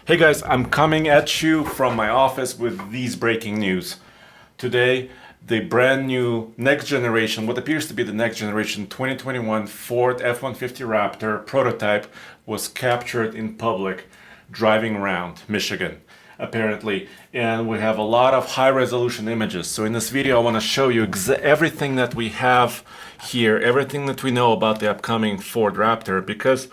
Hey guys, I'm coming at you from my office with these breaking news. Today, the brand new next generation, what appears to be the next generation 2021 Ford F-150 Raptor prototype was captured in public driving around Michigan, apparently. And we have a lot of high resolution images. So in this video, I want to show you everything that we have here, everything that we know about the upcoming Ford Raptor, because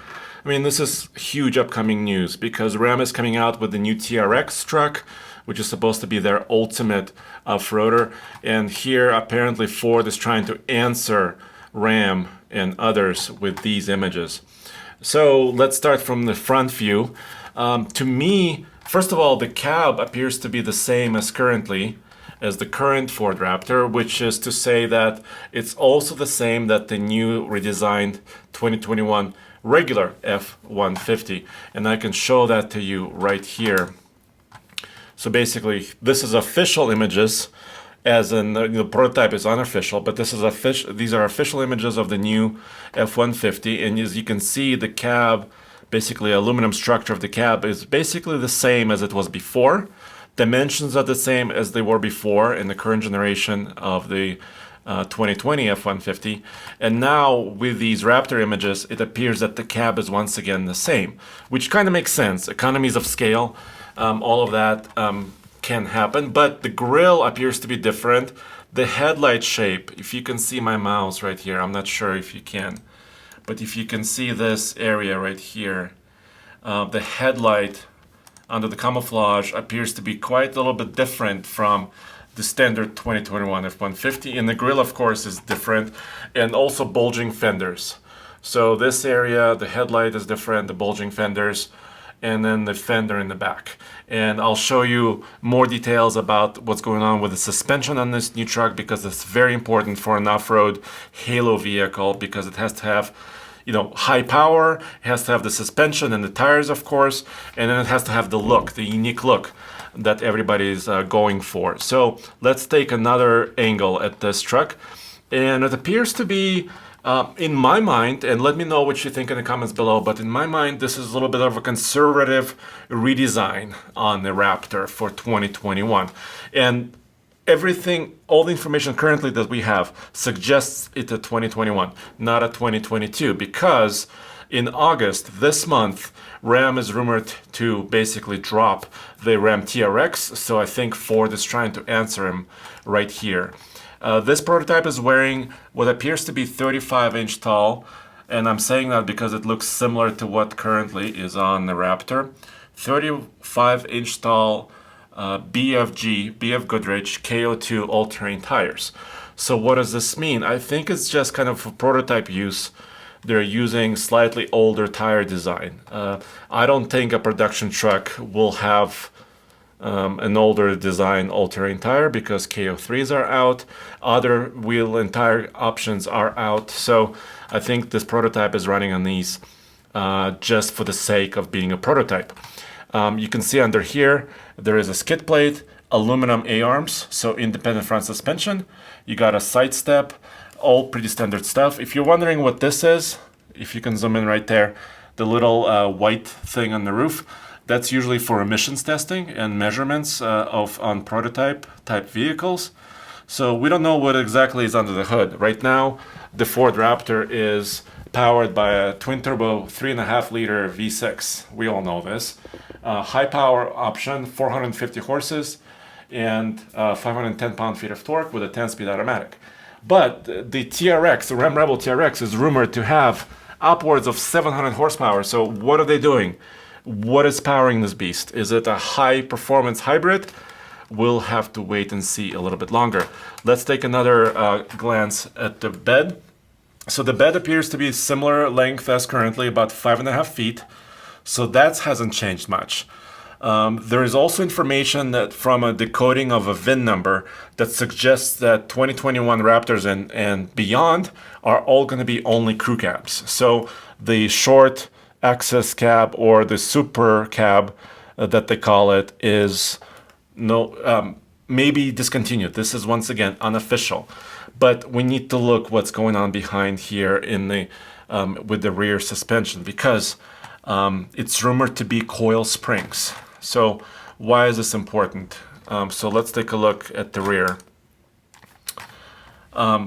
this is huge upcoming news because Ram is coming out with the new TRX truck, which is supposed to be their ultimate off-roader. And here, apparently, Ford is trying to answer Ram and others with these images. So let's start from the front view. To me, first of all, the cab appears to be the same as the current Ford Raptor, which is to say that it's also the same that the new redesigned 2021 regular F-150, and I can show that to you right here. So basically, this is official images, as in the prototype is unofficial, but this is official. These are official images of the new F-150, and as you can see, the cab, basically aluminum structure of the cab, is basically the same as it was before. Dimensions are the same as they were before in the current generation of the 2020 F-150, and now with these Raptor images, it appears that the cab is once again the same, which kind of makes sense. Economies of scale, all of that can happen, but the grille appears to be different. The headlight shape, if you can see my mouse right here, I'm not sure if you can, but if you can see this area right here, the headlight under the camouflage appears to be quite a little bit different from the standard 2021 F-150, and the grille, of course, is different, and also bulging fenders. So this area, the headlight is different, the bulging fenders, and then the fender in the back. And I'll show you more details about what's going on with the suspension on this new truck, because it's very important for an off-road halo vehicle, because it has to have high power, it has to have the suspension and the tires, of course, and then it has to have the look, the unique look that everybody's going for. So let's take another angle at this truck. And it appears to be, in my mind, and let me know what you think in the comments below, but in my mind, this is a little bit of a conservative redesign on the Raptor for 2021. And everything, all the information currently that we have suggests it's a 2021, not a 2022, because in August, this month, Ram is rumored to basically drop the Ram TRX, so I think Ford is trying to answer him right here. This prototype is wearing what appears to be 35-inch tall, and I'm saying that because it looks similar to what currently is on the Raptor. 35-inch tall BF Goodrich KO2 all-terrain tires. So what does this mean? I think it's just kind of for prototype use. They're using slightly older tire design. I don't think a production truck will have an older design all-terrain tire because KO3s are out. Other wheel and tire options are out. So I think this prototype is running on these just for the sake of being a prototype. You can see under here, there is a skid plate, aluminum A-arms, so independent front suspension. You got a side step, all pretty standard stuff. If you're wondering what this is, if you can zoom in right there, the little white thing on the roof, that's usually for emissions testing and measurements on prototype type vehicles. So we don't know what exactly is under the hood. Right now, the Ford Raptor is powered by a twin-turbo 3.5-liter V6. We all know this. High power option, 450 horses, and 510 pound-feet of torque with a 10-speed automatic. But the TRX, the Ram Rebel TRX, is rumored to have upwards of 700 horsepower. So what are they doing? What is powering this beast? Is it a high-performance hybrid? We'll have to wait and see a little bit longer. Let's take another glance at the bed. So the bed appears to be similar length as currently, about 5.5 feet. So that hasn't changed much. There is also information that from a decoding of a VIN number that suggests that 2021 Raptors and beyond are all going to be only crew cabs. So the short access cab or the super cab that they call it is maybe discontinued. This is once again unofficial, but we need to look what's going on behind here in the with the rear suspension, because It's rumored to be coil springs. So why is this important? So let's take a look at the rear.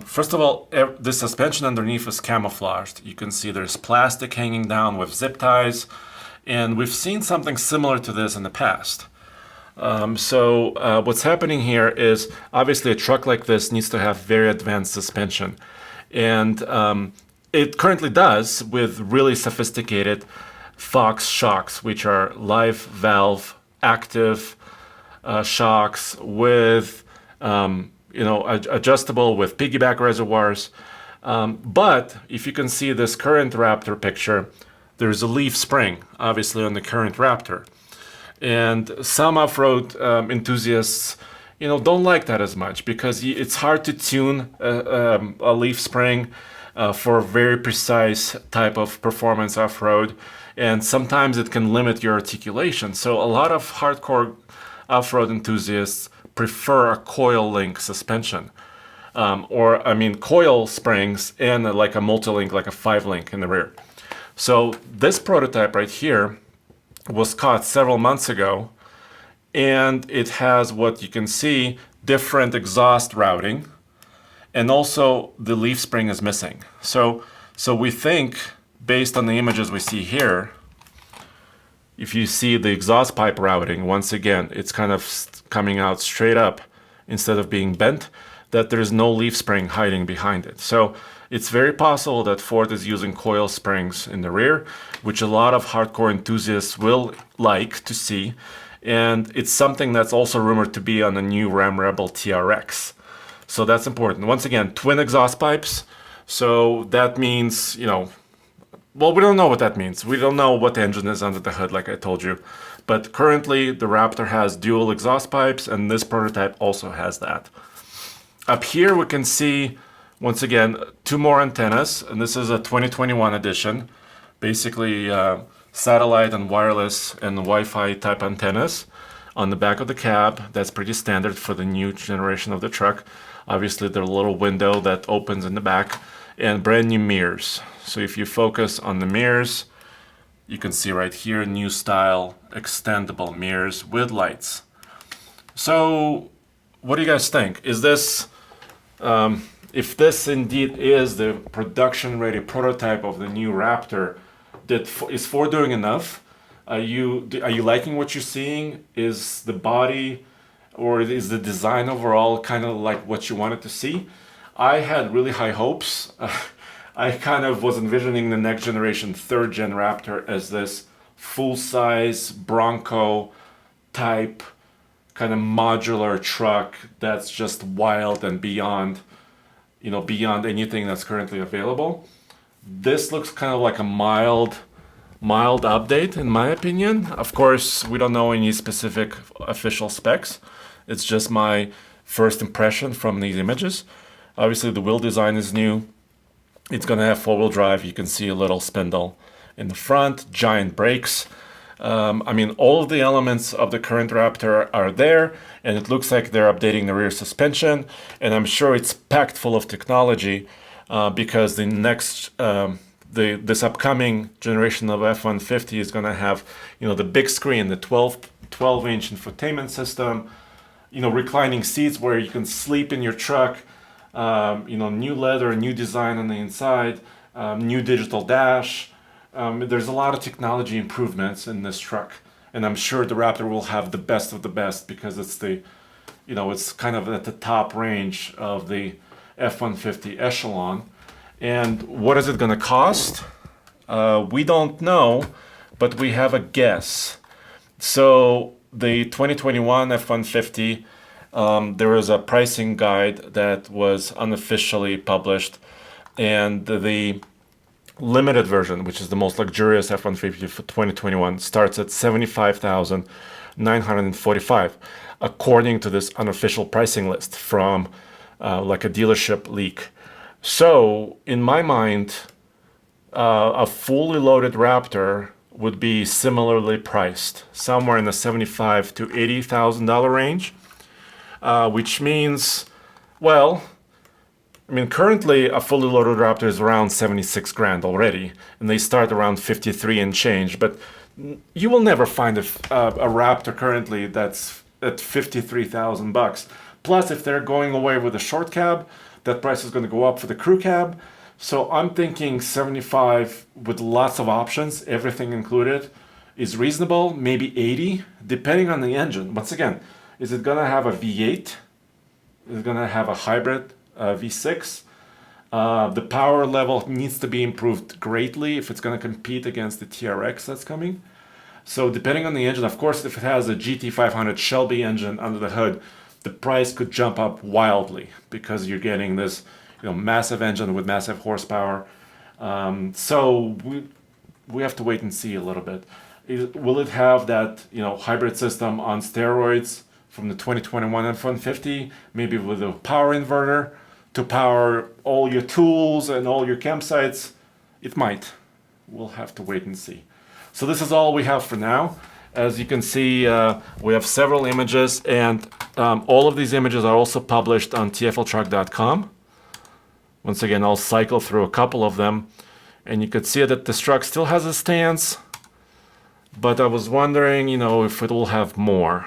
First of all, the suspension underneath is camouflaged. You can see there's plastic hanging down with zip ties, and we've seen something similar to this in the past. What's happening here is obviously a truck like this needs to have very advanced suspension, and it currently does with really sophisticated Fox shocks, which are live valve active shocks with adjustable with piggyback reservoirs. But if you can see this current Raptor picture, there's a leaf spring, obviously, on the current Raptor. And some off-road enthusiasts, don't like that as much because it's hard to tune a leaf spring for a very precise type of performance off-road. And sometimes it can limit your articulation. So a lot of hardcore off-road enthusiasts prefer a coil link suspension, coil springs and like a multi-link, like a 5-link in the rear. So this prototype right here was caught several months ago, and it has what you can see, different exhaust routing, and also the leaf spring is missing. So we think, based on the images we see here, if you see the exhaust pipe routing, once again, it's kind of coming out straight up instead of being bent, that there's no leaf spring hiding behind it. So it's very possible that Ford is using coil springs in the rear, which a lot of hardcore enthusiasts will like to see. And it's something that's also rumored to be on the new Ram Rebel TRX. So that's important. Once again, twin exhaust pipes. So that means, well, we don't know what that means. We don't know what engine is under the hood, like I told you. But currently, the Raptor has dual exhaust pipes, and this prototype also has that. Up here, we can see, once again, 2 more antennas, and this is a 2021 edition. Basically, satellite and wireless and Wi-Fi type antennas on the back of the cab. That's pretty standard for the new generation of the truck. Obviously, there's a little window that opens in the back, and brand new mirrors. So if you focus on the mirrors, you can see right here, new style extendable mirrors with lights. So what do you guys think? Is this, if this indeed is the production ready prototype of the new Raptor, is Ford doing enough? Are you liking what you're seeing? Is the body or is the design overall kind of like what you wanted to see? I had really high hopes. I kind of was envisioning the next generation, 3rd gen Raptor as this full-size Bronco type kind of modular truck that's just wild and beyond anything that's currently available. This looks kind of like a mild update in my opinion. Of course, we don't know any specific official specs. It's just my first impression from these images. Obviously, the wheel design is new. It's going to have 4-wheel drive. You can see a little spindle in the front, giant brakes. All of the elements of the current Raptor are there, and it looks like they're updating the rear suspension. And I'm sure it's packed full of technology because the next, this upcoming generation of F-150 is going to have, the big screen, the 12-inch infotainment system, reclining seats where you can sleep in your truck. New leather, new design on the inside, new digital dash. There's a lot of technology improvements in this truck, and I'm sure the Raptor will have the best of the best because it's it's kind of at the top range of the F-150 echelon. And what is it going to cost? We don't know, but we have a guess. So the 2021 F-150. There was a pricing guide that was unofficially published, and the limited version, which is the most luxurious F-150 for 2021, starts at $75,945, according to this unofficial pricing list from like a dealership leak. So, in my mind, a fully loaded Raptor would be similarly priced, somewhere in the $75,000 to $80,000 range. Which means, well, I mean, currently a fully loaded Raptor is around 76 grand already, and they start around 53 and change. But you will never find a Raptor currently that's at 53,000 bucks. Plus, if they're going away with a short cab, that price is going to go up for the crew cab. So I'm thinking 75 with lots of options, everything included, is reasonable. Maybe 80, depending on the engine. Once again, is it going to have a V8? Is it going to have a hybrid V6? The power level needs to be improved greatly if it's going to compete against the TRX that's coming. So depending on the engine, of course, if it has a GT500 Shelby engine under the hood, the price could jump up wildly because you're getting this, massive engine with massive horsepower. So we have to wait and see a little bit. Will it have that, hybrid system on steroids from the 2021 F-150, maybe with a power inverter to power all your tools and all your campsites? It might. We'll have to wait and see. So this is all we have for now. As you can see, we have several images, and all of these images are also published on tfltruck.com. Once again, I'll cycle through a couple of them, and you could see that this truck still has a stance, but I was wondering, if it will have more.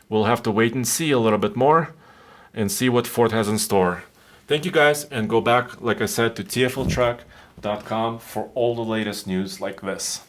We'll have to wait and see a little bit more and see what Ford has in store. Thank you guys, and go back, like I said, to tfltruck.com for all the latest news like this.